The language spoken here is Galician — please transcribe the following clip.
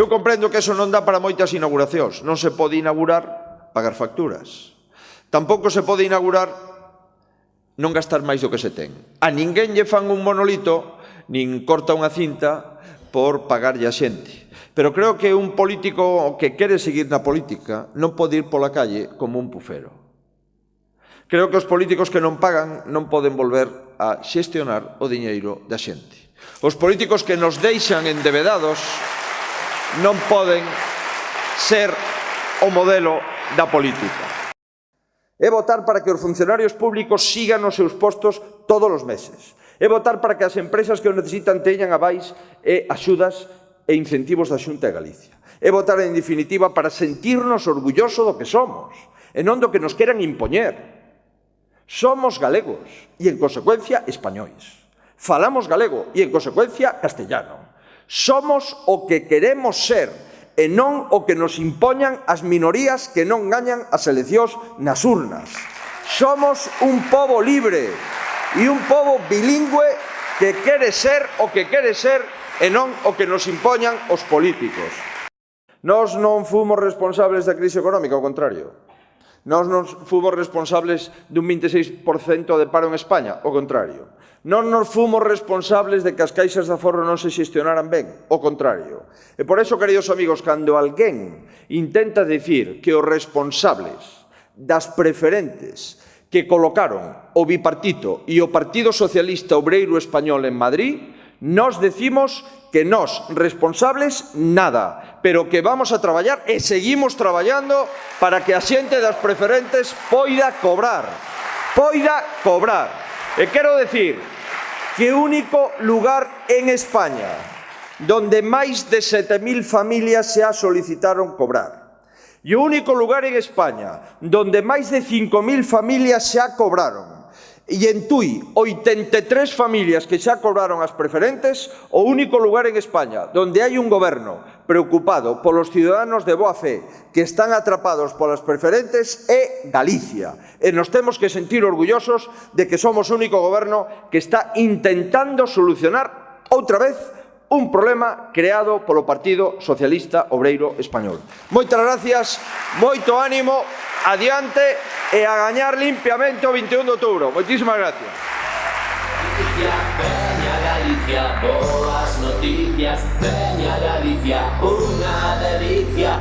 Eu comprendo que eso non dá para moitas inauguracións. Non se pode inaugurar pagar facturas. Tampouco se pode inaugurar non gastar máis do que se ten. A ninguén lle fan un monolito, nin corta unha cinta por pagarlle a xente. Pero creo que un político que quere seguir na política non pode ir pola calle como un pufero. Creo que os políticos que non pagan non poden volver a xestionar o diñeiro da xente. Os políticos que nos deixan endebedados non poden ser o modelo da política. É votar para que os funcionarios públicos sigan nos seus postos todos os meses. É votar para que as empresas que o necesitan teñan avais e axudas e incentivos da Xunta de Galicia. É votar, en definitiva, para sentirnos orgullosos do que somos e non do que nos queran impoñer. Somos galegos e, en consecuencia, españois. Falamos galego e, en consecuencia, castellano. Somos o que queremos ser e non o que nos impoñan as minorías que non gañan as eleccións nas urnas. Somos un pobo libre e un pobo bilingüe que quere ser o que quere ser e non o que nos impoñan os políticos. Nós non fomos responsables da crise económica, ao contrario. Nós non fomos responsables dun 26% de paro en España, ao contrario. Non nos fomos responsables de que as caixas de aforro non se xestionaran ben, ao contrario. E por iso, queridos amigos, cando alguén intenta dicir que os responsables das preferentes que colocaron o bipartito e o Partido Socialista Obreiro Español en Madrid, nos decimos que nós, responsables, nada, pero que vamos a traballar e seguimos traballando para que a xente das preferentes poida cobrar. Poida cobrar. E quero decir que o único lugar en España donde máis de 7.000 familias se a solicitaron cobrar e o único lugar en España donde máis de 5.000 familias se a cobraron e en Tui 83 familias que xa cobraron as preferentes, o único lugar en España donde hai un goberno preocupado polos ciudadanos de boa fe que están atrapados polas preferentes é Galicia. E nos temos que sentir orgullosos de que somos o único goberno que está intentando solucionar outra vez un problema creado polo Partido Socialista Obreiro Español. Moitas gracias, moito ánimo, adiante e a gañar limpiamente o 21 de outubro. Moitísimas gracias. Veña Galicia, boas noticias. Veña Galicia, unha delicia.